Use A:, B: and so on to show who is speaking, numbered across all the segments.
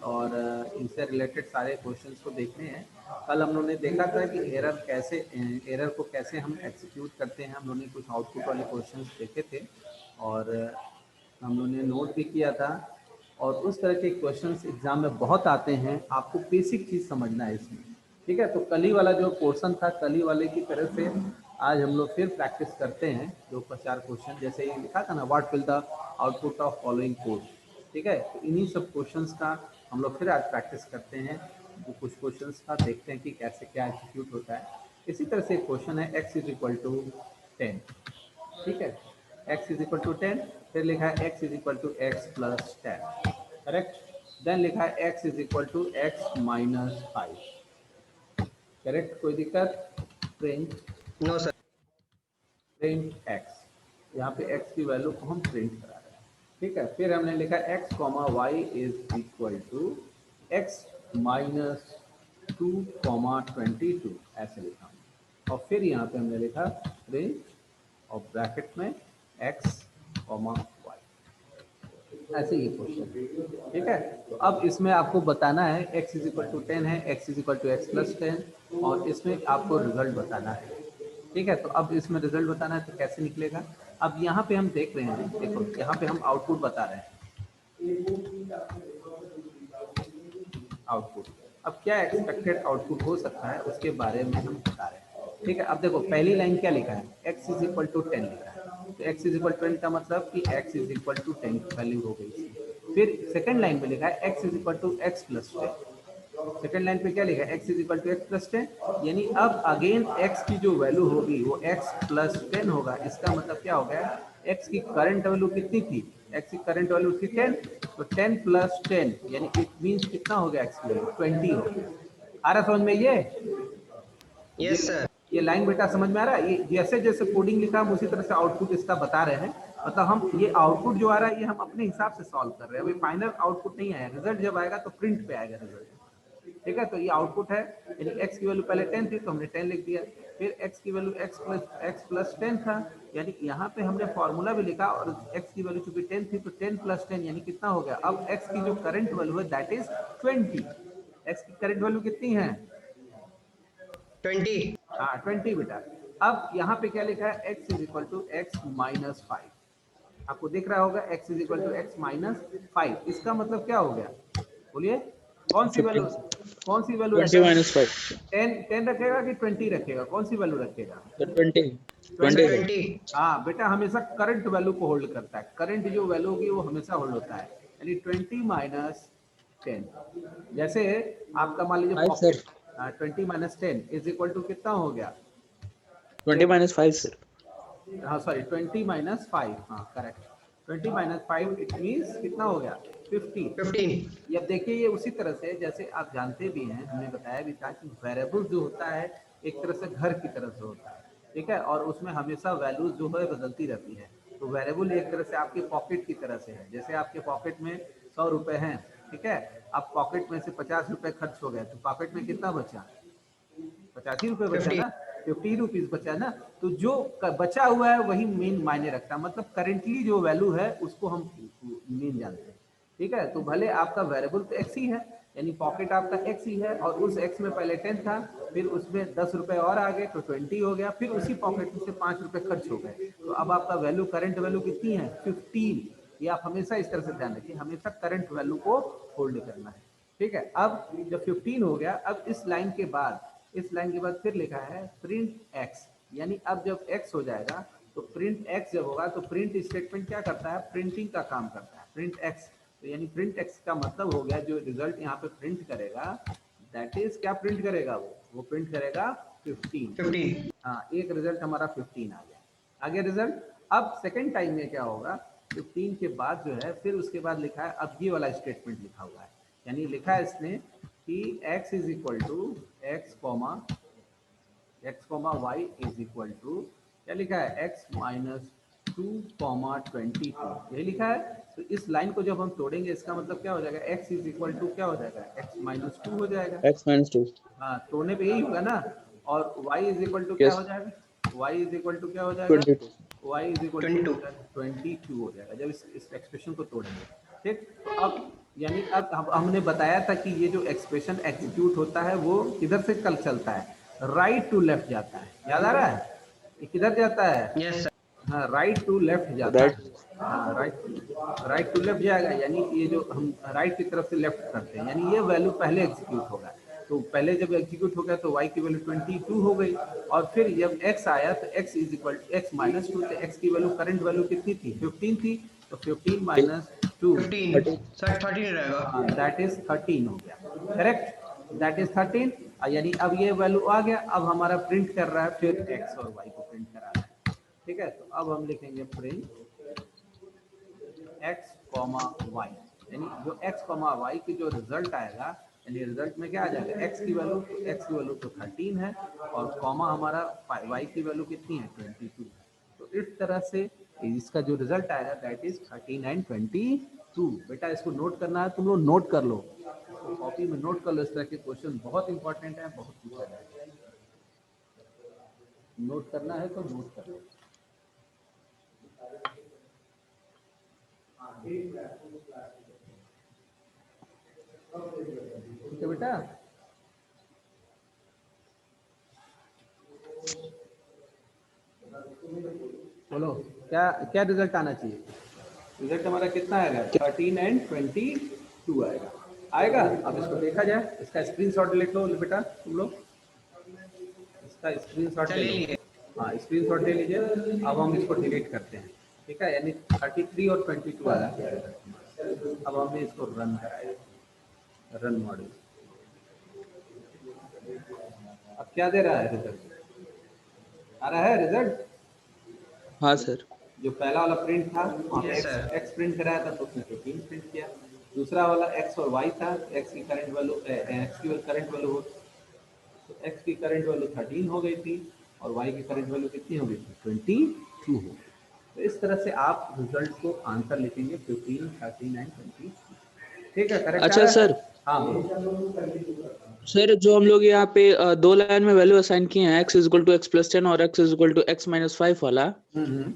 A: और इनसे रिलेटेड सारे क्वेश्चंस को देखने हैं। कल हम लोगों ने देखा था कि एरर को कैसे हम एग्जीक्यूट करते हैं। हम लोगों ने कुछ आउटपुट वाले क्वेश्चंस देखे थे और हम लोगों ने नोट भी किया था। और उस तरह के क्वेश्चंस एग्जाम में बहुत आते हैं, आपको बेसिक चीज़ समझना है इसमें, ठीक है। तो कल ही वाला जो पोर्शन था, कल ही वाले की तरह से आज हम लोग फिर प्रैक्टिस करते हैं। 2-4 क्वेश्चन जैसे ये लिखा था ना, what will the output of following code, ठीक है। तो इन्हीं सब क्वेश्चंस का हम लोग फिर आज प्रैक्टिस करते हैं। वो कुछ क्वेश्चंस का देखते हैं कि कैसे क्या एग्जीक्यूट होता है। इसी तरह से एक क्वेश्चन है x इज इक्वल टू 10, ठीक है। x इज इक्वल टू 10, फिर लिखा है x is equal to x plus 10, correct. Then लिखा है x is equal to x minus 5, correct. कोई दिक्कत? Print
B: no sir.
A: Print x, यहाँ पे x की वैल्यू को हम प्रिंट करा रहे हैं, ठीक है। फिर हमने लिखा x comma Y is equal to x minus 2,22, ऐसे लिखा हमने। और फिर यहाँ पे हमने लिखा प्रिंट और ब्रैकेट में x कॉमा वाई, ऐसे ये क्वेश्चन, ठीक है। तो अब इसमें आपको बताना है x इज इक्वल टू 10 है, x is equal to x plus 10, और इसमें आपको रिजल्ट बताना है, ठीक है। तो अब इसमें रिजल्ट बताना है तो कैसे निकलेगा। अब यहाँ पे हम देख रहे हैं, देखो यहाँ पे हम आउटपुट बता रहे हैं, आउटपुट। अब क्या एक्सपेक्टेड आउटपुट हो सकता है उसके बारे में हम बता रहे हैं, ठीक है। अब देखो पहली लाइन क्या लिखा है, x इज इक्वल टू 10 लिखा है। तो x इज इक्वल टू 10 का मतलब कि x इज इक्वल टू 10 की वैल्यू हो गई। फिर सेकंड लाइन में लिखा है x is equal to x plus 10। Second line पे क्या लिखा है, x is equal to x plus 10, यानी अब अगेन x की जो वैल्यू होगी वो x प्लस 10 होगा। इसका मतलब क्या हो गया, x की करंट वैल्यू कितनी थी, x की करंट वैल्यू थी 10, तो 10 प्लस 10 यानी इट मींस कितना हो गया, x की वैल्यू 20 हो गया। आ रहा समझ में ये?
B: Yes sir.
A: ये लाइन बेटा समझ में आ रहा है? ये जैसे जैसे कोडिंग लिखा हम उसी तरह से आउटपुट इसका बता रहे हैं। मतलब हम ये आउटपुट जो आ रहा है ये हम अपने हिसाब से सॉल्व कर रहे हैं। अभी फाइनल आउटपुट नहीं आया, रिजल्ट जब आएगा तो प्रिंट पे आएगा रिजल्ट, ठीक है। तो ये आउटपुट है, यानी x की वैल्यू पहले 10 थी तो हमने 10 लिख दिया। फिर x की वैल्यू x प्लस 10 था, यानी यहाँ पे हमने फॉर्मूला भी लिखा, और x की वैल्यू चूंकि 10 थी तो 10 प्लस 10 यानी कितना हो गया। अब x की जो करंट वैल्यू है दैट इज 20। x की करंट वैल्यू कितनी है,
B: 20।
A: हाँ 20 बेटा। अब यहाँ पे क्या लिखा है, x is equal to x minus 5, आपको दिख रहा होगा x is equal to x minus 5। इसका मतलब क्या हो गया, बोलिए कौन सी वैल्यू,
C: 15
A: कौन सी वैल्यू
C: 20
A: रखेगा,
C: minus 5
A: 10 रखेगा कि 20 रखेगा, कौन सी वैल्यू रखेगा,
C: तो 20
A: 20।
C: 20
B: 20।
A: हाँ बेटा, हमेशा करंट वैल्यू को होल्ड करता है, करंट जो वैल्यू होगी वो हमेशा होल्ड होता है, यानी 20 माइनस 10। जैसे आपका मान लीजिए
C: 5 sir
A: pocket, 20 minus 10 is equal to कितना हो गया,
C: 20 minus 5 sir
A: हाँ सॉरी 20 माइनस 5, हाँ करेक्ट, 20 माइनस 5 इट मीन्स कितना हो गया, 50।
B: 15।
A: ये अब देखिए ये उसी तरह से जैसे आप जानते भी हैं, हमने बताया भी था कि वेरिएबल जो होता है एक तरह से घर की तरह से होता है, ठीक है। और उसमें हमेशा वैल्यूज जो है बदलती रहती है। तो वेरिएबल एक तरह से आपके पॉकेट की तरह से है। जैसे आपके पॉकेट में 100 रुपये हैं, ठीक है। अब पॉकेट में से 50 रुपये खर्च हो गए तो पॉकेट में कितना बचा, 85 रुपये बचा
B: 50।
A: ना, 50 रुपीज बचा ना। तो जो बचा हुआ है वही मेन मायने रखता है, मतलब करेंटली जो वैल्यू है उसको हम मेन जानते हैं, ठीक है। तो भले आपका वेरिएबल तो एक्स ही है, यानी पॉकेट आपका एक्स ही है, और उस एक्स में पहले 10 था, फिर उसमें 10 रुपए और आ गए तो 20 हो गया, फिर उसी पॉकेट में से 5 रुपए खर्च हो गए, तो अब आपका वैल्यू, करंट वैल्यू कितनी है, 15। ये आप हमेशा इस तरह से ध्यान रखिए, हमेशा करंट वैल्यू को होल्ड करना है, ठीक है। अब जब 15 हो गया, अब इस लाइन के बाद, इस लाइन के बाद फिर लिखा है प्रिंट एक्स, यानी अब जब एक्स हो जाएगा तो प्रिंट एक्स जब होगा तो प्रिंट स्टेटमेंट क्या करता है, प्रिंटिंग का काम करता है, प्रिंट एक्स। तो यानी प्रिंट एक्स का मतलब हो गया जो रिजल्ट यहाँ पे प्रिंट करेगा दैट इज क्या प्रिंट करेगा, वो प्रिंट करेगा 15।
B: 15।
A: हाँ, एक रिजल्ट हमारा 15 आ गया, आगे रिजल्ट। अब सेकेंड टाइम में क्या होगा, 15 के बाद जो है फिर उसके बाद लिखा है, अब ये वाला स्टेटमेंट लिखा हुआ है, यानी लिखा है इसने कि x is equal to x comma Y is equal to, क्या लिखा है, x माइनस 2,22, यही लिखा है। तो इस लाइन को जब हम तोड़ेंगे इसका मतलब क्या हो जाएगा, x इज इक्वल टू क्या हो जाएगा, x माइनस 2 हो जाएगा।
C: x minus 2
A: हाँ, तोड़ने पे यही होगा ना। और y इज इक्वल टू क्या
C: yes
A: हो जाएगा, y इज इक्वल टू क्या हो जाएगा,
C: 22
A: y इज इक्वल टू
B: 22।
A: 22 हो जाएगा जब इस एक्सप्रेशन को तोड़ेंगे, ठीक। तो अब यानी अब हमने बताया था कि ये जो एक्सप्रेशन एग्जीक्यूट होता है वो किधर से कल चलता है, राइट टू लेफ्ट जाता है, याद आ रहा है, ये किधर जाता है,
B: Yes, sir.
A: हाँ राइट टू लेफ्ट जाता
C: राइट।
A: है, हाँ राइट टू लेफ्ट जाएगा, यानी ये जो हम राइट की तरफ से लेफ्ट करते हैं, यानी ये वैल्यू पहले एग्जीक्यूट होगा, तो पहले जब एग्जीक्यूट हो गया तो y की वैल्यू 22 हो गई, और फिर जब x आया तो x is equal to x minus two, तो x की वैल्यू करंट वैल्यू कितनी थी, 15 थी, तो 15 माइनस 2,
B: 15 सर 13 रहेगा।
A: दैट इज 13 हो गया, करेक्ट, दैट इज 13, यानी अब ये वैल्यू आ गया, अब हमारा प्रिंट कर रहा है फिर x और y को प्रिंट करा रहा है, ठीक है, तो अब हम लिखेंगे प्रिंट x कॉमा y, यानी जो x कॉमा y की जो रिजल्ट आएगा, यानी रिजल्ट में क्या आ जाएगा, x की वैल्यू तो 13 है, और कॉमा हमारा y की वैल्यू कितनी है 22, तो इस तरह से इसका जो रिजल्ट आएगा दैट इज 13 एंड 22। बेटा इसको नोट करना है, तुम लोग नोट कर लो, तो कॉपी में नोट कर लो, इस तरह के क्वेश्चन बहुत इंपॉर्टेंट है, बहुत पूछा जाएगा, नोट करना है तो नोट कर लो। ठीक है बेटा, बोलो क्या क्या रिजल्ट आना चाहिए, रिजल्ट हमारा कितना आएगा 13 एंड 22 आएगा, आएगा, अब इसको देखा जाए, इसका स्क्रीनशॉट ले लो बेटा तुम लोग, इसका स्क्रीनशॉट ले
B: चलिए
A: लो,
B: लिए।
A: हाँ स्क्रीनशॉट ले लीजिए, अब हम इसको डिलीट करते हैं, ठीक है, यानी 33 और 22 आ रहा है, अब हमने इसको रन कराया, रन मॉड्यूल, अब क्या दे रहा है रिजल्ट, आ रहा है रिजल्ट,
C: हाँ सर।
A: जो पहला वाला प्रिंट था वहाँ पे
B: Yes,
A: x
B: sir.
A: X print कराया था तो उसने 15 प्रिंट किया, दूसरा वाला एक्स और वाई था, एक्स की करंट वैल्यू करंट वैल्यू हो, तो एक्स की करंट वैल्यू 13 हो गई थी, और वाई की करंट वैल्यू कितनी हो गई थी 22 हो गई, तो इस तरह से आप रिजल्ट को आंसर लिखेंगे 15, 13 एंड 22, ठीक है, करेक्ट आ
C: अच्छा
A: रहा है,
C: सर,
A: हाँ बोलो,
C: सर जो हम लोग यहाँ पे दो लाइन में वैल्यू असाइन किए हैं, x is equal to x plus 10 और x is equal to x minus 5 वाला,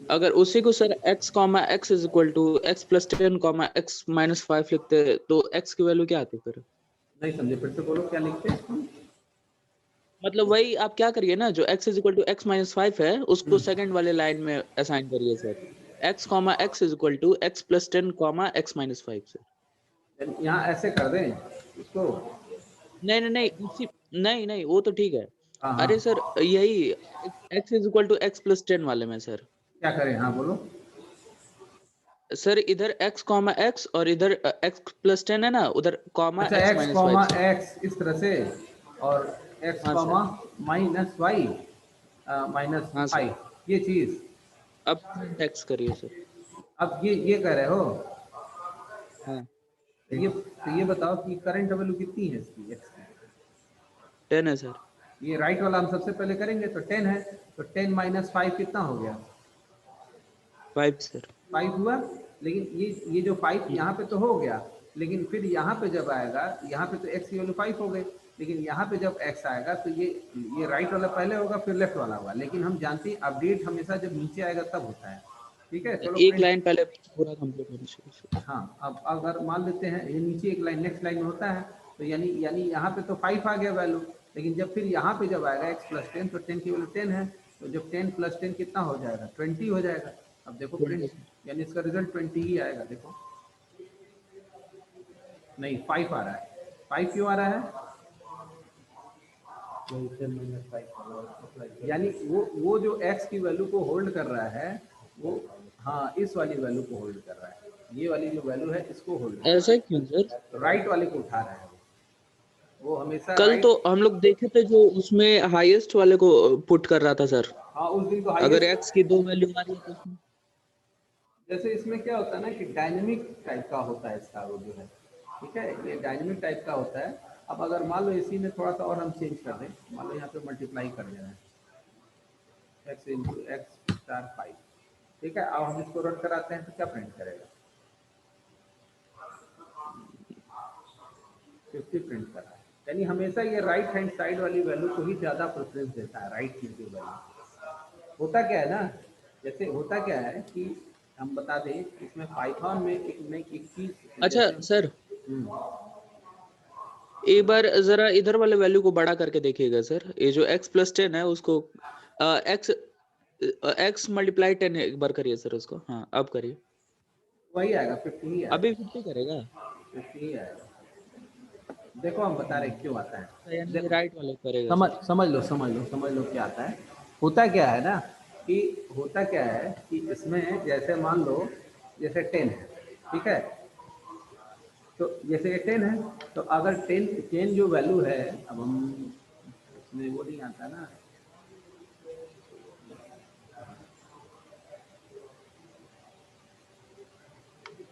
C: अगर उसी को sir x comma x is equal to x plus 10 comma x minus 5 लिखते हैं, तो x की वैल्यू क्या आती फिर?
A: नहीं समझे, फिर से बोलो क्या लिखते हैं,
C: मतलब वही आप क्या करिए ना, जो x is equal to x minus 5 है उसको सेकंड वाले लाइन में असाइन करिए sir, x comma x is equal to x plus 10 comma x minus 5 sir.
A: यहाँ ऐसे कर दें इसको,
C: नहीं नहीं नहीं उसी, नहीं नहीं वो तो ठीक है।
A: हाँ हाँ,
C: अरे सर यही x is equal to x plus 10 वाले में सर,
A: क्या करें, हाँ बोलो,
C: सर इधर x कॉमा एक्स और इधर x प्लस 10 है ना, उधर कॉमा
A: अच्छा
C: x
A: x
C: minus 5
A: comma
C: sir.
A: X इस तरह से, और एक्स
C: हाँ sir.
A: Comma minus y minus
C: हाँ सर।
A: 5, ये चीज़,
C: अब x करिए सर।
A: अब ये कह रहे हो,
C: हाँ
A: तो ये बताओ कि करंट वैल्यू कितनी है इसकी एक्स की,
C: 10 है सर।
A: ये राइट वाला हम सबसे पहले करेंगे तो 10 है, तो 10 माइनस 5 कितना हो गया,
C: 5 सर।
A: 5 हुआ, लेकिन ये जो 5 यहाँ पे तो हो गया, लेकिन फिर यहाँ पे जब आएगा, यहाँ पे तो x की वैल्यू 5 हो गई, लेकिन यहाँ पे जब x आएगा तो ये राइट वाला पहले होगा फिर लेफ्ट वाला होगा, लेकिन हम जानते हैं अपडेट हमेशा जब नीचे आएगा तब होता है, ठीक है, चलो
C: एक
A: प्रिंट,
C: लाइन पहले पूरा कंप्लीट होना चाहिए सर।
A: हाँ अब अगर मान लेते हैं ये नीचे एक लाइन नेक्स्ट लाइन में होता है, तो यानी यहाँ पे तो 5 आ गया वैल्यू, लेकिन जब फिर यहाँ पे जब आएगा x प्लस 10, तो 10 की वैल्यू 10 है, तो जब 10 प्लस 10 कितना हो जाएगा 20 हो जाएगा, अब देखो
C: 20
A: प्रिंट,
C: सर।
A: यानी इसका रिजल्ट 20 ही आएगा, देखो नहीं 5 आ रहा है, 5 क्यों आ रहा है, यानी वो जो x की वैल्यू को होल्ड कर रहा है वो, हाँ इस वाली वैल्यू को होल्ड कर रहा है, ये वाली जो वैल्यू है इसको होल्ड कर रहा
C: ऐसा क्यों सर?
A: है, राइट वाले को उठा रहा है वो हमेशा
C: कल तो
A: राइट,
C: हम लोग देखे थे जो उसमें हाईएस्ट वाले को पुट कर रहा था सर,
A: हाँ उस दिन तो
C: अगर
A: हाईएस्ट,
C: x की दो वैल्यू आ रही है तो उसमें।
A: जैसे इसमें क्या होता है ना कि डायनेमिक टाइप का होता है इसका वो जो है, ठीक है, ये डायनेमिक टाइप का होता है, अब अगर मान लो इसी में थोड़ा सा और हम चेंज कर दें, मान लो यहाँ पे मल्टीप्लाई कर देना है x इंटू एक्स स्टार 5, ठीक है, अब हम इसको रन कराते हैं तो क्या प्रिंट करेगा 50 प्रिंट कर रहा है, यानी हमेशा ये राइट हैंड साइड वाली वैल्यू को ही ज़्यादा प्रेफरेंस देता है, राइट की वैल्यू, होता क्या है ना, जैसे होता क्या है कि हम बता दें इसमें पाइथन में एक नई एक चीज़
C: अच्छा
A: जैसे,
C: सर, एक बार जरा इधर वाले वैल्यू को बड़ा करके देखिएगा सर, ये जो x प्लस 10 है उसको x मल्टीप्लाई 10 एक बार करिए सर उसको। हाँ अब करिए।
A: वही आएगा 50 ही आएगा।
C: अभी 50 करेगा
A: 50 ही आएगा। देखो हम बता रहे क्यों आता है।
C: यानी ये
A: देखो
C: राइट वाले करेगा
A: समझ
C: सर।
A: समझ लो क्या आता है। होता क्या है ना कि होता क्या है कि इसमें जैसे मान लो जैसे 10 है, ठीक है, तो जैसे ये 10 है, तो अगर 10 जो वैल्यू है, अब हम इसमें वो नहीं आता ना,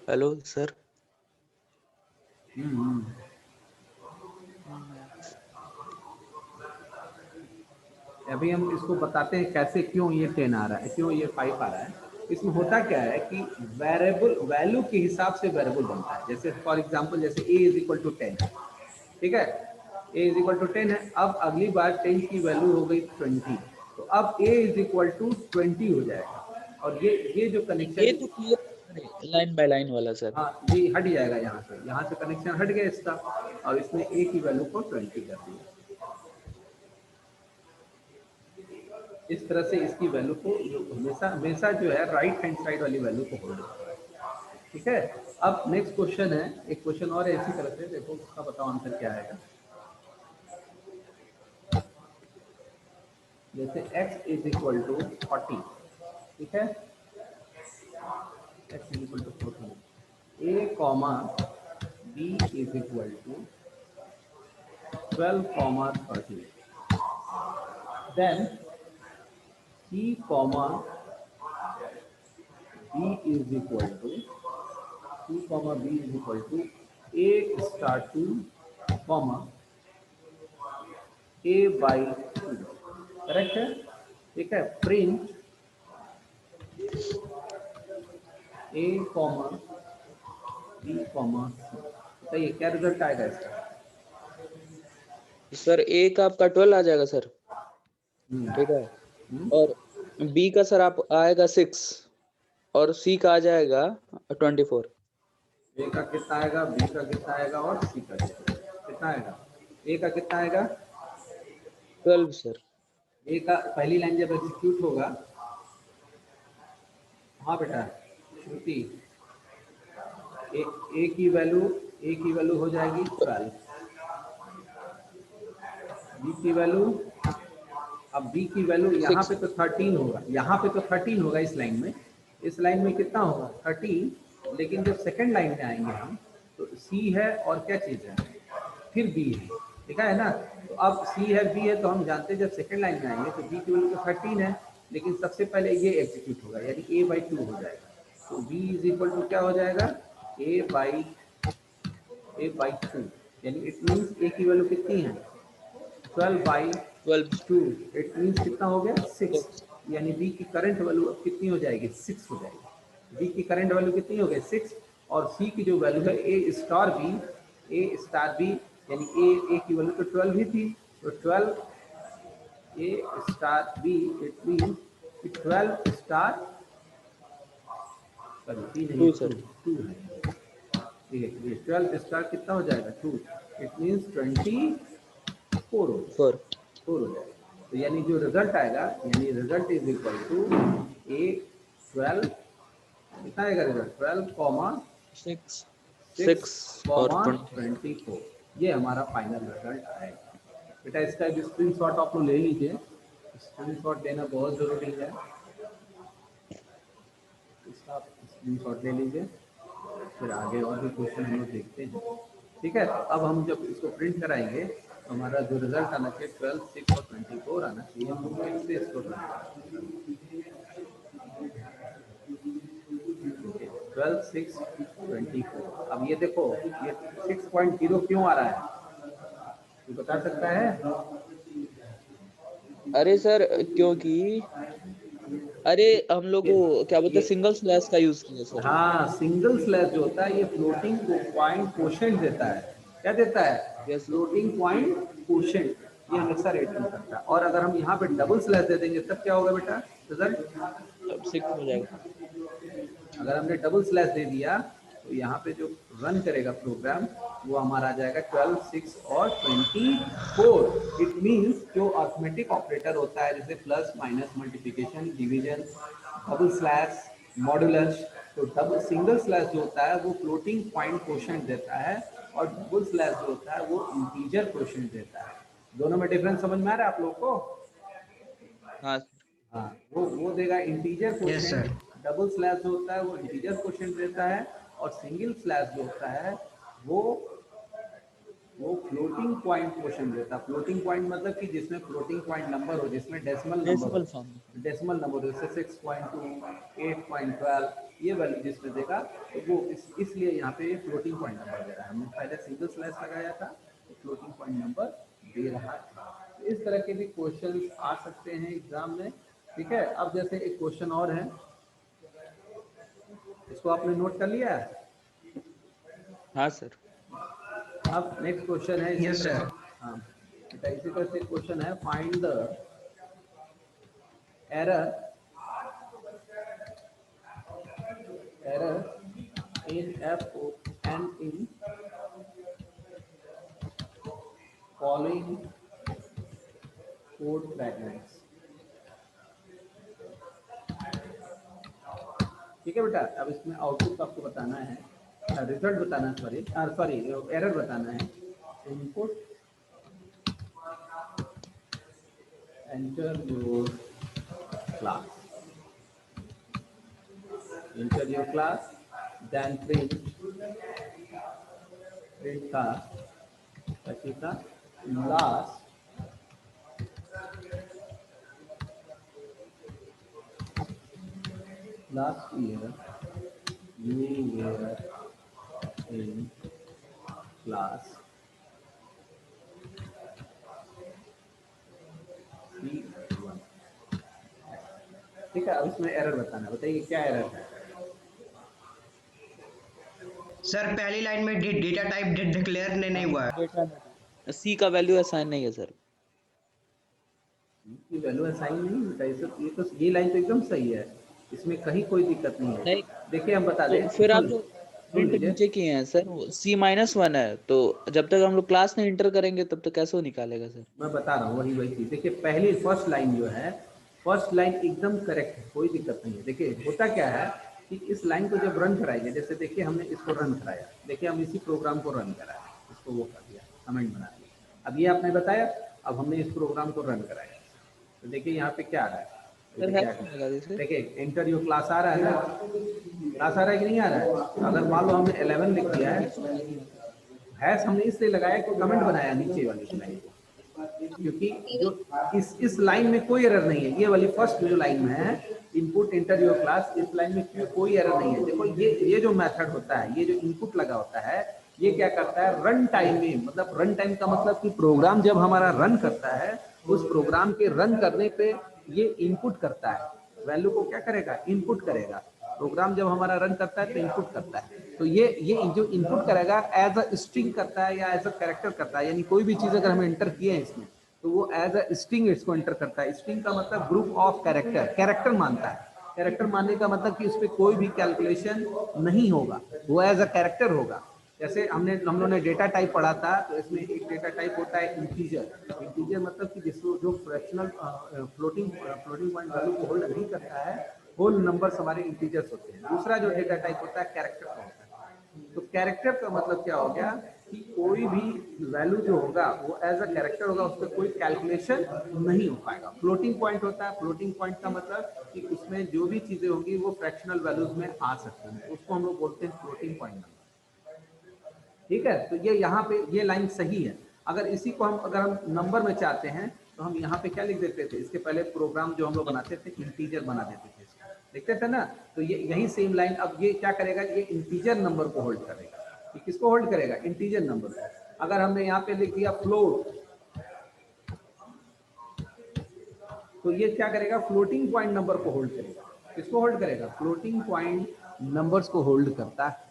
C: हेलो सर।
A: हम्म, अभी हम इसको बताते हैं कैसे, क्यों ये 10 आ रहा है, क्यों ये 5 आ रहा है। इसमें होता क्या है कि वेरिएबल वैल्यू के हिसाब से वेरिएबल बनता है। जैसे फॉर एग्जांपल जैसे a इज इक्वल टू 10, ठीक है, a इज इक्वल टू 10 है। अब अगली बार 10 की वैल्यू हो गई 20, तो अब a इज इक्वल टू 20 हो जाएगा। और ये जो
C: ये
A: कनेक्शन,
C: तो क्लियर है लाइन बाय लाइन वाला सर।
A: हाँ ये हट जाएगा, यहाँ से कनेक्शन हट गया इसका, और इसने a की वैल्यू को 20 कर दिया। इस तरह से इसकी वैल्यू को जो हमेशा हमेशा जो है राइट हैंड साइड वाली वैल्यू को होल्ड करता है, ठीक है। अब नेक्स्ट क्वेश्चन है, एक क्वेश्चन और है इसी तरह से, देखो उसका बताओ आंसर क्या आएगा। जैसे x इज इक्वल टू 40, ठीक है, x is equal to 40, a comma b is equal to 12 comma 30, then c comma b is equal to c comma b is equal to a star 2 comma a by 2, correct है, ठीक है। Print a comma b comma c, बताइए क्या result आएगा इसका।
C: Sir ए का आपका 12 आ जाएगा सर,
A: हम्म,
C: ठीक है,
A: हम्म,
C: और बी का सर आप आएगा 6 और सी का आ जाएगा 24।
A: a का कितना आएगा, b का कितना आएगा और c का कितना आएगा। a का कितना आएगा,
C: 12 सर।
A: a का पहली लाइन जब एग्जीक्यूट होगा, हाँ बेटा श्रुति, ए की वैल्यू हो जाएगी 12, बी की वैल्यू, अब बी की वैल्यू यहाँ
C: 6
A: पे तो 13 होगा, यहाँ पे तो 13 होगा इस लाइन में, इस लाइन में कितना होगा 13, लेकिन जब सेकंड लाइन में आएंगे हम तो सी है और क्या चीज़ है, फिर बी है, ठीक है ना। तो अब सी है बी है, तो हम जानते हैं जब सेकंड लाइन में आएंगे तो बी की वैल्यू तो 13 है, लेकिन सबसे पहले ये एग्जीक्यूट होगा, यानी a बाई 2 हो जाएगा। तो b इज इक्वल टू क्या हो जाएगा, a बाई 2, यानी इट मीन्स a की वैल्यू कितनी है 12 बाई
C: 12
A: 2, इट मीन्स कितना हो गया 6,
C: 6
A: यानी बी की करंट वैल्यू अब कितनी हो जाएगी 6 हो जाएगी। बी की करंट वैल्यू कितनी हो गई 6, और सी की जो वैल्यू है ए स्टार बी, यानी ए की वैल्यू तो 12 ही थी, तो 12 ए स्टार बी, इट मीन्स कि 12 स्टार, सॉरी बी नहीं
C: 2
A: 2,
C: सर।
A: 2 है, ठीक है, ये 12 स्टार कितना हो जाएगा 2, इट मीन्स 24 हो जाएगा,
C: 4
A: 4 हो जाएगा। तो यानी जो रिजल्ट आएगा, यानी रिजल्ट इज इक्वल टू ए 12, कितना आएगा रिजल्ट 12 कॉमा
C: 6
A: 6
C: 6 और
A: कॉमा
C: 24।
A: 24, ये हमारा फाइनल रिजल्ट आएगा। बेटा इसका एक स्क्रीन शॉट आप लोग ले लीजिए, स्क्रीन शॉट लेना बहुत ज़रूरी है, इसका आप स्क्रीन शॉट ले लीजिए, फिर आगे और भी क्वेश्चन हम लोग देखते हैं, ठीक है। अब हम जब इसको प्रिंट कराएंगे तो हमारा जो रिजल्ट आना चाहिए 12, 6 और 24 आना चाहिए, हम फिर से इसको 12, 6, 24। अब ये देखो ये 6.0 क्यों आ रहा है, ये बता सकता है।
C: अरे सर क्योंकि अरे हम लोग
A: ये
C: वो क्या बोलते
A: ये
C: हैं सिंगल स्लैश का यूज किया सर।
A: हाँ, सिंगल स्लैश जो होता है ये फ्लोटिंग पॉइंट कोशेंट देता है, क्या देता है,
C: yes sir.
A: Floating point quotient, ये हमेशा रेटिंग करता है। और अगर हम यहाँ पे डबल स्लैश दे देंगे तब क्या होगा बेटा रिजल्ट,
C: अब 6 हो जाएगा।
A: अगर हमने डबल स्लैश दे दिया तो यहाँ पे जो रन करेगा प्रोग्राम वो हमारा आ जाएगा 12, 6 और 24। इट मीन्स जो अर्थमेटिक ऑपरेटर होता है जैसे plus minus multiplication division double slash modulus, तो डबल सिंगल स्लैश जो होता है वो फ्लोटिंग पॉइंट क्वोशिएंट देता है और डबल स्लैश जो होता है वो इंटीजर क्वोशिएंट देता है। दोनों में डिफरेंस समझ में आ रहा है आप लोग को?
C: हाँ
A: हाँ, वो देगा integer
B: yes
A: quotient,
B: sir.
A: Double slash जो होता है वो इंटीजर क्वोशिएंट देता है और सिंगल स्लैश जो होता है वो फ्लोटिंग पॉइंट क्वोशिएंट देता है। फ्लोटिंग पॉइंट मतलब कि जिसमें फ्लोटिंग पॉइंट नंबर हो, जिसमें डेसिमल नंबर
C: डेसिमल
A: हो,
C: फॉर्म।
A: डेसिमल नंबर जैसे 6.2, 8.12 ये वैल्यू जिसमें देगा तो वो इसलिए यहाँ पे फ्लोटिंग पॉइंट नंबर दे रहा है। हमने पहले सिंगल स्लैश लगाया था तो फ्लोटिंग पॉइंट नंबर दे रहा है। तो इस तरह के भी क्वेश्चन आ सकते हैं एग्जाम में। ठीक है, अब जैसे एक क्वेश्चन और है, इसको आपने नोट कर लिया है?
C: हाँ सर।
A: अब नेक्स्ट क्वेश्चन है इसी
B: यस
A: तरह
B: सर।
A: से। हाँ, इसी तरह से क्वेश्चन है, find the error in f and in following code fragments। ठीक है बेटा, अब इसमें आउटपुट आपको बताना है, रिजल्ट बताना है, सॉरी एरर बताना है। Input enter your class, enter your class, then print the last year you were in class C1। ठीक है, अब इसमें एरर बताना, बताइए क्या एरर है?
B: सर पहली लाइन में डेटा टाइप डिक्लेयर नहीं हुआ है।
C: डेटा सी का वैल्यू असाइन नहीं है सर।
A: ये वैल्यू असाइन नहीं होता है, ये तो ये लाइन तो एकदम सही है, इसमें कहीं कोई दिक्कत नहीं है।
C: नहीं,
A: देखिए हम बता
C: तो
A: दें,
C: फिर आप
A: सुन
C: जो
A: सुन
C: प्रिंट
A: लीजिए।
C: नीचे किए हैं सर वो C-1 है, तो जब तक हम लोग क्लास नहीं इंटर करेंगे तब तक कैसे वो निकालेगा सर?
A: मैं बता रहा हूँ वही चीज़। देखिए पहली फर्स्ट लाइन जो है, फर्स्ट लाइन एकदम करेक्ट है, कोई दिक्कत नहीं है। देखिए होता क्या है कि इस लाइन को जब रन कराएंगे, जैसे देखिए हमने इसको रन कराया, देखिए हम इसी प्रोग्राम को रन कराया, इसको वो कर दिया, कमेंट बना दिया। अब ये आपने बताया, अब हमने इस प्रोग्राम को रन कराया, तो देखिए यहाँ पे क्या आ रहा है,
C: सर
A: देखिए
C: है
A: क्या
C: नहीं लगा दीजिए।
A: देखिए एंटर योर क्लास आ रहा है ना, क्लास आ रहा है कि नहीं आ रहा है? अगर मान लो हमने 11 लिख दिया है, हमने इसलिए लगाया कि कमेंट बनाया नीचे वाली लाइन को, क्योंकि जो इस लाइन में कोई एरर नहीं है। ये वाली फर्स्ट जो लाइन में है, इनपुट एंटर योर क्लास, इस लाइन में कोई एरर नहीं है। देखो ये जो मेथड होता है, ये जो इनपुट लगा होता है, ये क्या करता है रन टाइम में, मतलब रन टाइम का मतलब कि प्रोग्राम जब हमारा रन करता है, उस प्रोग्राम के रन करने पे ये इनपुट करता है, वैल्यू को क्या करेगा, इनपुट करेगा। प्रोग्राम जब हमारा रन करता है तो इनपुट करता है, तो ये जो इनपुट करेगा एज अ स्ट्रिंग करता है या एज अ कैरेक्टर करता है, यानी कोई भी चीज अगर हम एंटर किए हैं इसमें तो वो एज अ स्ट्रिंग इसको एंटर करता है। स्ट्रिंग का मतलब ग्रुप ऑफ कैरेक्टर, कैरेक्टर मानता है। कैरेक्टर मानने का मतलब कि उस पर कोई भी कैलकुलेशन नहीं होगा, वो एज अ कैरेक्टर होगा। जैसे हम लोगों ने डेटा टाइप पढ़ा था, तो इसमें एक डेटा टाइप होता है इंटीजर। इंटीजर मतलब कि जिसको जो फ्रैक्शनल फ्लोटिंग पॉइंट वैल्यू को होल्ड नहीं करता है, होल नंबर्स हमारे इंटीजर्स होते हैं। दूसरा जो डेटा टाइप होता है कैरेक्टर का होता है। तो कैरेक्टर का मतलब क्या हो गया कि कोई भी वैल्यू जो होगा वो एज अ कैरेक्टर होगा, उस पर कोई कैलकुलेशन नहीं हो पाएगा। फ्लोटिंग पॉइंट होता है, फ्लोटिंग पॉइंट का मतलब कि उसमें जो भी चीजें होंगी वो फ्रैक्शनल वैल्यूज में आ सकती हैं, उसको हम लोग बोलते हैं फ्लोटिंग पॉइंट नंबर। ठीक है, तो ये यहाँ पे ये लाइन सही है। अगर इसी को अगर हम नंबर में चाहते हैं तो हम यहाँ पे क्या लिख देते थे, इसके पहले प्रोग्राम जो हम लोग बनाते थे इंटीजर बना देते थे, लिखते थे ना। तो ये यही सेम लाइन अब ये क्या करेगा, ये इंटीजर नंबर को होल्ड करेगा। ये किसको होल्ड करेगा, इंटीजर नंबर को। अगर हमने यहाँ पे लिख दिया फ्लोट, तो ये क्या करेगा, फ्लोटिंग पॉइंट नंबर को होल्ड करेगा। किसको होल्ड करेगा, फ्लोटिंग पॉइंट नंबर्स को होल्ड करता है।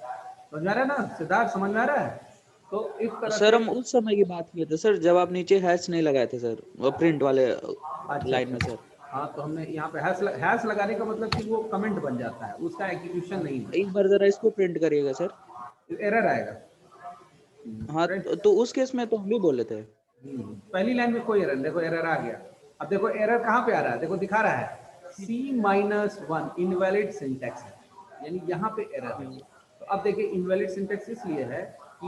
A: समझ में आ रहा है ना सिद्धार्थ, समझ में आ रहा है? तो इस तरह
C: सर
A: से
C: हम उस समय की बात किए थे सर, जब आप नीचे हैश नहीं लगाए थे सर, वो प्रिंट वाले लाइन में सर।
A: हाँ, तो हमने यहाँ पे हैश लगाने का मतलब कि वो कमेंट बन जाता है, उसका एग्जीक्यूशन नहीं होता।
C: एक बार जरा इसको प्रिंट करिएगा सर।
A: एरर आएगा।
C: हाँ
A: राइट।
C: तो उस केस में तो हम भी बोले थे।
A: पहली लाइन में कोई एरर, देखो एरर आ गया। अब देखो एरर कहाँ पे आ रहा है, देखो दिखा रहा है C-1 इनवैलिड सिंटैक्स है, यानी यहाँ पे एरर है। तो अब देखिए इनवैलिड सिंटैक्स इसलिए है कि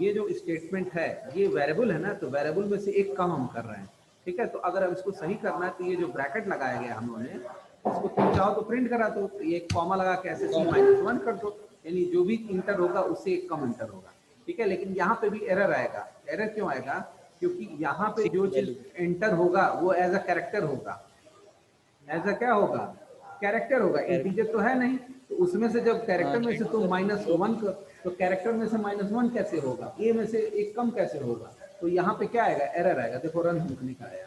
A: ये जो स्टेटमेंट है ये वेरिएबल है ना, तो वेरिएबल में से एक कम हम कर रहे हैं, ठीक है। तो अगर हम इसको सही करना है तो ये जो ब्रैकेट लगाया गया हम लोगों ने, इसको तुम चाहो तो प्रिंट करा दो, तो ये एक कॉमा लगा के ऐसे C-1 कर दो, यानी जो भी इंटर होगा उससे एक कम इंटर होगा, ठीक है। लेकिन यहाँ पे भी एरर आएगा। एरर क्यों आएगा? क्योंकि यहाँ पे जो चीज एंटर होगा वो एज अ कैरेक्टर होगा। एज अ क्या होगा? कैरेक्टर होगा, इंटीजर तो है नहीं। तो उसमें से जब कैरेक्टर में से तुम -1 तो कैरेक्टर में से -1 कैसे होगा? ए में से एक कम कैसे होगा? तो यहाँ पे क्या आएगा? एरर आएगा। देखो रन होने का आया,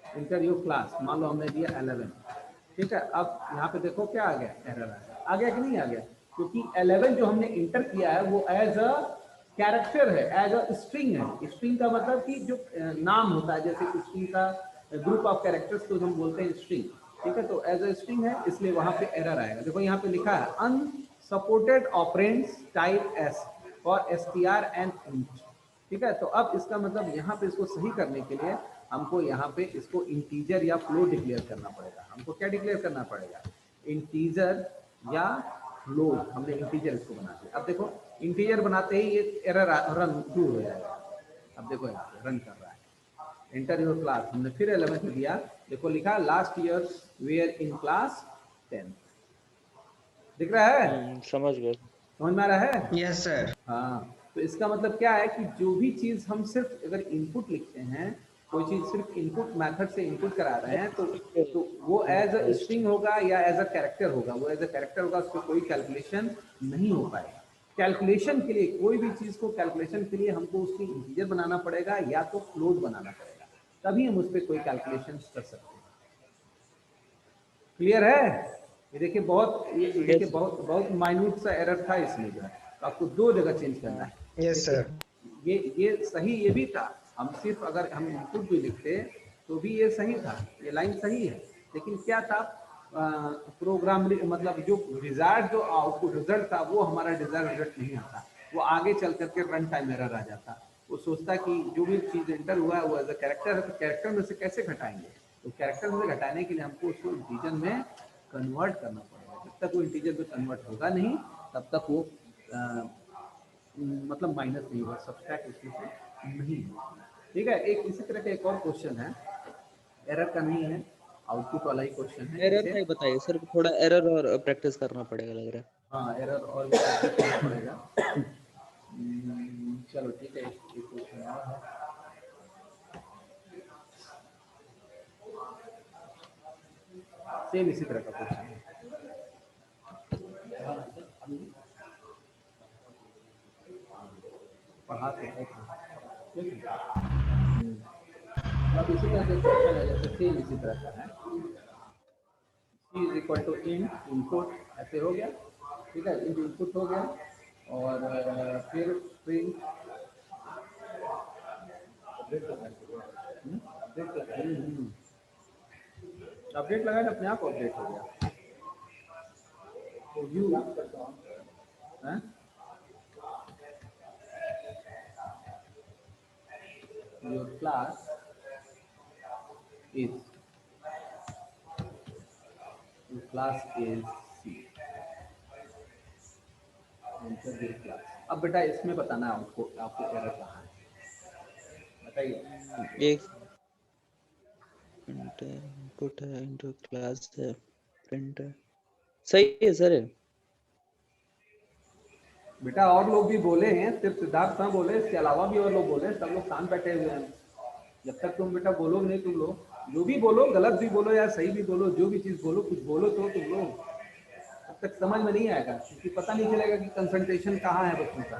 A: इंटर योर क्लास, मान लो हमने दिया 11, ठीक है। अब यहाँ पे देखो क्या आ गया? एरर आ गया। आ गया कि नहीं आ गया? क्योंकि 11 जो हमने इंटर किया है वो एज अ कैरेक्टर है, एज अ स्ट्रिंग है। स्ट्रिंग का मतलब कि जो नाम होता है, जैसे स्ट्रिंग का ग्रुप ऑफ कैरेक्टर्स तो हम बोलते हैं स्ट्रिंग, ठीक है। तो एज अ स्ट्रिंग है, इसलिए वहां पे एरर आएगा। देखो यहाँ पे लिखा है unsupported operands type S for str and int, ठीक है। तो अब इसका मतलब यहाँ पे इसको सही करने के लिए हमको यहाँ पे इसको इंटीजर या फ्लोट डिक्लेयर करना पड़ेगा। हमको क्या डिक्लेयर करना पड़ेगा? इंटीजर या फ्लोट। हमने इंटीजर इसको बना दिया। अब देखो इंटीजर बनाते ही ये एरर रन दूर हो जाएगा। अब देखो रन कर रहा है, एंटर योर क्लास, हमने फिर 11 दिया। देखो लिखा last year where in class 10, दिख रहा है?
C: समझ गए।
A: समझ में आ रहा है?
B: Yes sir.
A: हाँ। तो इसका मतलब क्या है कि जो भी चीज हम सिर्फ अगर इनपुट लिखते हैं, कोई चीज सिर्फ इनपुट मेथड से इनपुट करा रहे हैं, तो वो एज अ स्ट्रिंग होगा या एज अ कैरेक्टर होगा। वो एज अ कैरेक्टर होगा, उसको कोई कैलकुलेशन नहीं हो पाएगा। कैलकुलेशन के लिए, कोई भी चीज को कैलकुलेशन के लिए हमको उसकी इंटीजर बनाना पड़ेगा या तो फ्लोट बनाना पड़ेगा, तभी हम उस पर कोई कैलकुलेशन कर सकते हैं। क्लियर है? ये देखिए बहुत, ये देखिए बहुत बहुत माइन्यूट सा एरर था इसमें जो है, तो आपको 2 जगह चेंज करना है।
B: Yes sir.
A: ये सही, ये भी था। हम सिर्फ अगर हम इनपुट भी लिखते तो भी ये सही था, ये लाइन सही है। लेकिन क्या था, प्रोग्राम मतलब जो डिजायर्ड जो आउटपुट रिजल्ट था वो हमारा डिजायर्ड रिजल्ट नहीं आता, वो आगे चल करके रन टाइम एरर आ जाता। वो सोचता कि जो भी चीज़ एंटर हुआ है वो एज अ कैरेक्टर है, तो कैरेक्टर में से कैसे घटाएंगे? तो कैरेक्टर में से घटाने के लिए हमको उसको इंटीजर में कन्वर्ट करना पड़ेगा। जब तक वो इंटीजर में कन्वर्ट होगा नहीं तब तक वो मतलब माइनस नहीं होगा, सब्सट्रैक्ट उसमें से नहीं होगा, ठीक है। एक इसी तरह का एक और क्वेश्चन है, एरर का नहीं है, आउटपुट वाला ही क्वेश्चन है
C: एरर
A: जैसे।
C: का ही बताइए सर, थोड़ा एरर और प्रैक्टिस करना पड़ेगा लग रहा है।
A: हाँ एरर और भी प्रैक्टिस करना पड़ेगा। चलो ठीक है, एक क्वेश्चन और है। सेम इसी तरह का क्वेश्चन है। पढ़ाते हैं ठीक है। अब इसी तरह का क्वेश्चन है, जैसे सेम इसी तरह का है। C is equal to input, ऐसे हो गया, ठीक है। इनपुट हो गया और फिर प्रिंट अपडेट लगा, अपने आप अपडेट हो गया। तो view your class is C, enter your class. अब बेटा इसमें बताना है आपको एरर कहाँ है, बताइए।
C: एक इनपुट है, इनटू क्लास है, प्रिंट है, सही है सर।
A: बेटा और लोग भी बोले हैं, सिर्फ सिद्धार्थ ना बोले, इसके अलावा भी और लोग बोले, सब लोग शांत बैठे हुए हैं। जब तक तुम बेटा बोलोगे नहीं, तुम लोग जो भी बोलो, गलत भी बोलो या सही भी बोलो, जो भी चीज बोलो, कुछ बोलो तो तुम लोग, तब तक समझ में नहीं आएगा, क्योंकि पता नहीं चलेगा कि कंसंट्रेशन कहाँ है बच्चों का।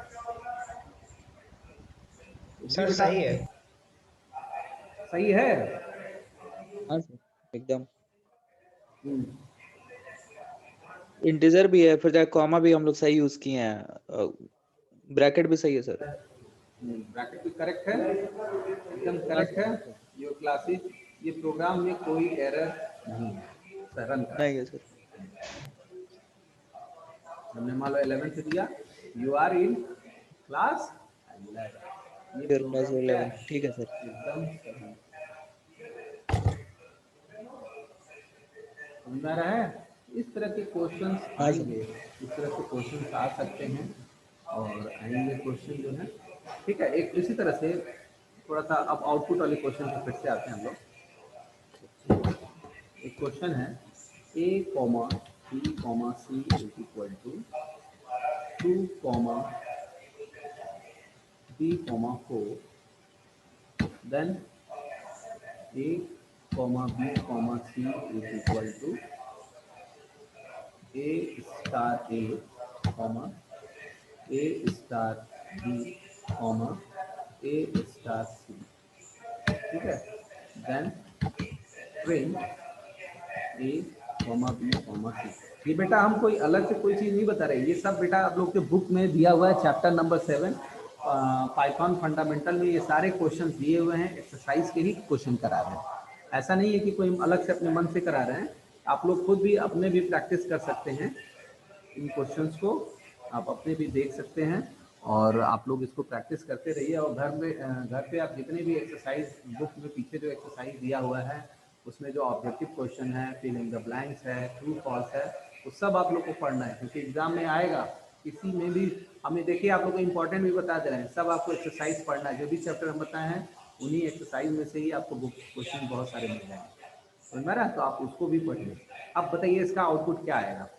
A: जी
B: सर
A: बेटा
B: सही है।
A: सही है।
C: हाँ सर एकदम।
A: हम्म,
C: इंटीजर भी है, फिर कॉमा भी हम लोग सही यूज किए हैं, ब्रैकेट भी सही है सर।
A: ब्रैकेट भी करेक्ट है, एकदम करेक्ट है। योर क्लासेस, ये प्रोग्राम में कोई एरर नहीं है, रन करा।
C: नहीं है सर।
A: हमने मान लो 11th दिया, यू आर इन क्लास 11, ये
C: फिर क्लास
A: प्रोग्राम क्या
C: 11
A: है,
C: ठीक है सर।
A: एकदम सही। समझ आ रहा है? इस तरह के क्वेश्चंस
C: हाँ सर।
A: आएंगे, इस तरह के क्वेश्चंस आ सकते हैं और आएंगे क्वेश्चन जो है, ठीक है। एक इसी तरह से थोड़ा सा अब आउटपुट वाले क्वेश्चन पे फिर से आते हैं हम लोग। एक क्वेश्चन है a comma b comma c is equal to 2 comma b comma 4, then a comma b comma c is equal to a star a comma a star b comma a star c, ठीक है। Then print a comma b comma c। ये बेटा हम कोई अलग से कोई चीज़ नहीं बता रहे, ये सब बेटा आप लोग के बुक में दिया हुआ है, चैप्टर नंबर 7 पाइथन फंडामेंटल में ये सारे क्वेश्चन दिए हुए हैं, एक्सरसाइज के ही क्वेश्चन करा रहे हैं। ऐसा नहीं है कि कोई हम अलग से अपने मन से करा रहे हैं, आप लोग खुद भी अपने भी प्रैक्टिस कर सकते हैं इन क्वेश्चंस को, आप अपने भी देख सकते हैं और आप लोग इसको प्रैक्टिस करते रहिए। और घर पे आप जितने भी एक्सरसाइज बुक में पीछे जो एक्सरसाइज दिया हुआ है उसमें जो ऑब्जेक्टिव क्वेश्चन है, फिल इन द ब्लैंक्स है, ट्रू फॉल्स है, वो सब आप लोग को पढ़ना है, क्योंकि एग्जाम में आएगा। किसी में भी हमें देखिए आप लोग को इंपॉर्टेंट भी बता दे रहे हैं, सब आपको एक्सरसाइज पढ़ना है, जो भी चैप्टर हम बताए हैं उन्हीं एक्सरसाइज में से ही आपको बुक क्वेश्चन बहुत सारे मिल जाएंगे, समझ में आ रहा है? तो आप उसको भी पढ़िए। अब बताइए इसका आउटपुट क्या आएगा।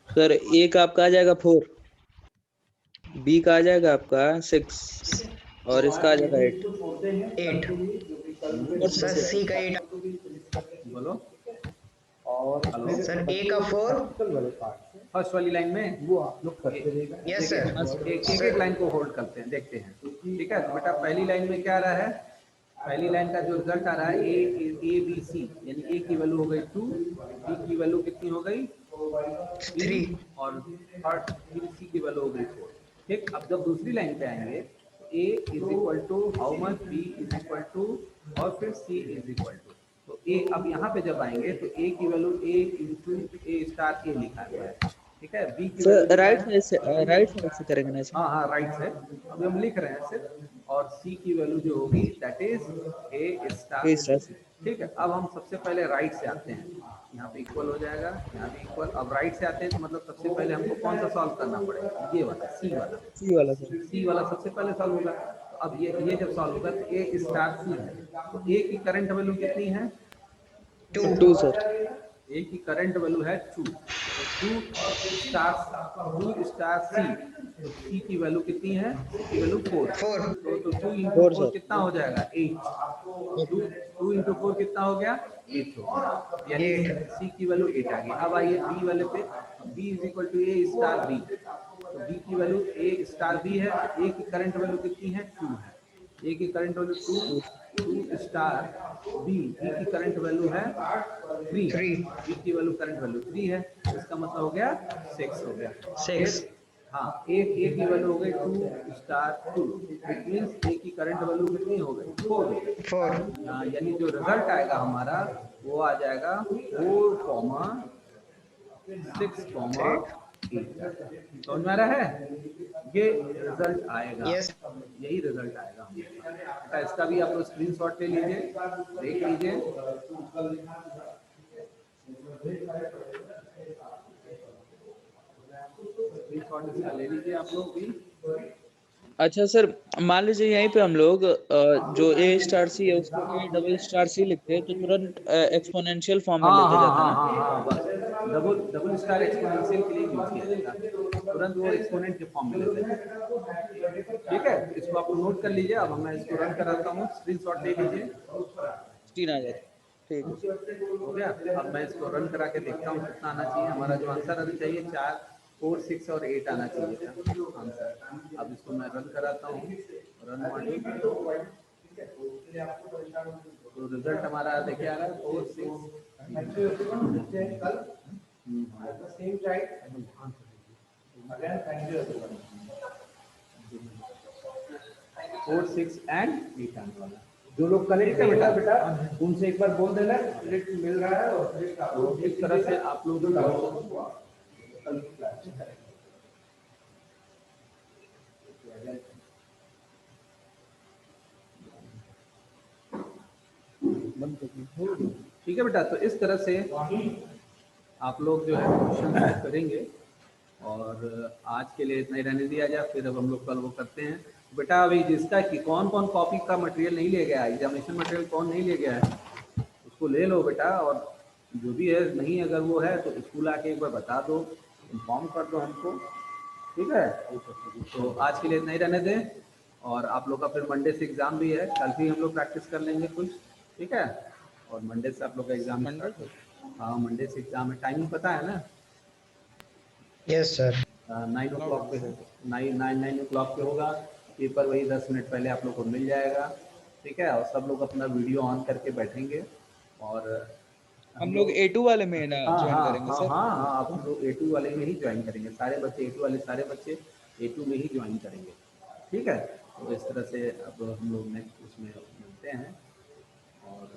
C: सर ए का आपका आ जाएगा 4, बी का आ जाएगा आपका 6 और इसका आ जाएगा 8।
B: 8
C: और
B: सर, सी का 8
A: बोलो। और हेलो
B: सर, ए का 4।
A: फर्स्ट वाली लाइन में वो आप लोग करते रहेगा।
B: Yes sir.
A: एक
B: सर
A: एक लाइन को होल्ड करते हैं, देखते हैं, ठीक है। तो बेटा पहली लाइन में क्या आ रहा है, पहली लाइन का जो रिजल्ट आ रहा है ए बी सी, यानी ए की वैल्यू हो गई 2, बी की वैल्यू कितनी हो गई 3 और थर्ड फिर सी की वैल्यू हो गई 4, ठीक। अब जब दूसरी लाइन पे आएंगे तो A is equal to how much, B is equal to और फिर सी इज इक्वल टू। तो ए अब यहाँ पे जब आएंगे तो ए की वैल्यू ए इंटू ए स्टार ए लिखा गया है, ठीक है। बी की वैल्यू
C: सर
A: क्या है,
C: राइट साइड से करेंगे ना सर?
A: हाँ हाँ राइट से अभी हम लिख रहे हैं सिर्फ। और सी की वैल्यू जो होगी that is a star,
C: A star से।
A: ठीक है। अब हम सबसे पहले राइट से आते हैं, यहाँ पे इक्वल हो जाएगा, यहाँ भी इक्वल। अब राइट से आते हैं तो मतलब सबसे पहले हमको कौन सा सॉल्व करना पड़ेगा, ये वाला सी वाला,
C: सी वाला सर।
A: सी वाला सबसे पहले सॉल्व होगा। तो अब ये जब सॉल्व होगा तो ए स्टार सी है, तो ए की करंट वैल्यू कितनी है
C: 2 सर।
A: ए की करंट वैल्यू है 2, तो 2 स्टार सी, तो सी की वैल्यू कितनी है, सी की वैल्यू 4, तो 2 इंटू
C: 4
A: 4
C: सर।
A: कितना हो जाएगा 8, 2 इंटू 4 कितना हो गया 8 हो गया, यानी सी की वैल्यू 8 आ गई। अब आइए बी वाले पे, B is equal to A star B, तो बी की वैल्यू ए स्टार बी है, ए की करंट वैल्यू कितनी है 2 है, ए की current value 2 star B, B की करंट वैल्यू है 3, बी की वैल्यू करंट वैल्यू 3 है, इसका मतलब हो गया 6 हो गया
B: 6।
A: हाँ। ए की वैल्यू हो गई 2 स्टार 2, इट मींस ए की करंट वैल्यू कितनी हो गई 4, यानी जो रिजल्ट आएगा हमारा वो आ जाएगा 4, 6, 8। समझ में आ रहा है, ये रिजल्ट आएगा, यही रिजल्ट आएगा। बेटा इसका भी आप लोग स्क्रीनशॉट ले लीजिए, देख लीजिए। स्क्रीनशॉट इसका ले लीजिए आप लोग भी।
C: अच्छा सर, मान लीजिए यहीं पे हम लोग जो ए स्टार सी है उसको ए डबल स्टार सी लिखते हैं तो तुरंत एक्सपोनेंशियल फॉर्म में लेके जाता है ना?
A: बस डबल स्टार एक्सपोनेंशियल के लिए यूज किया जाएगा, तुरंत वो एक्सपोनेंट के फॉर्म में लेते हैं, ठीक है। इसको आप नोट कर लीजिए। अब मैं इसको रन कराता हूँ, स्क्रीनशॉट ले लीजिए,
C: 3 आ जाता है, ठीक है।
A: हो गया। अब मैं इसको रन करा के देखता हूँ कितना आना चाहिए, हमारा जो आंसर आना चाहिए 4, 4, 6 और 8 आना चाहिए था आंसर। अब इसको मैं रन कराता हूँ, रन मानी, तो रिजल्ट हमारा देखिए आ रहा है 4, 6 एंड 8 आने वाला। जो लोग कनेक्ट है बेटा उनसे एक बार बोल देना कनेक्ट मिल रहा है, और इस तरह से आप लोग कल की क्लास में करेंगे। ठीक है बेटा, तो इस तरह से आप लोग जो है क्वेश्चन करेंगे और आज के लिए इतना ही रहने दिया जाए, फिर अब हम लोग कल वो करते हैं। बेटा अभी जिसका कि कौन कौन कॉपी का मटेरियल नहीं ले गया है, एग्जामिनेशन मटेरियल कौन नहीं ले गया है, उसको ले लो बेटा। और जो भी है नहीं अगर वो है तो स्कूल आके एक बार बता दो, इन्फॉर्म कर दो हमको, ठीक है। तो आज के लिए इतना ही रहने दें, और आप लोग का फिर मंडे से एग्ज़ाम भी है, कल भी हम लोग प्रैक्टिस कर लेंगे कुछ, ठीक है। और मंडे से आप लोग का एग्ज़ाम स्टार्ट हो। हाँ मंडे से एग्ज़ाम है, टाइमिंग पता है ना?
B: Yes sir.
A: 9 o'clock पे है, 9 o'clock पे होगा पेपर, वही 10 मिनट पहले आप लोग को मिल जाएगा, ठीक है। और सब लोग अपना वीडियो ऑन करके बैठेंगे और
D: हम लोग A2 वाले में ना
A: हाँ
D: ज्वाइन
A: हाँ
D: करेंगे
A: हाँ
D: सर।
A: हाँ हाँ, आप हम लोग A2 वाले में ही ज्वाइन करेंगे, सारे बच्चे A2 वाले, सारे बच्चे A2 में ही ज्वाइन करेंगे, ठीक है। तो इस तरह से अब हम लोग नेक्स्ट उसमें मिलते हैं और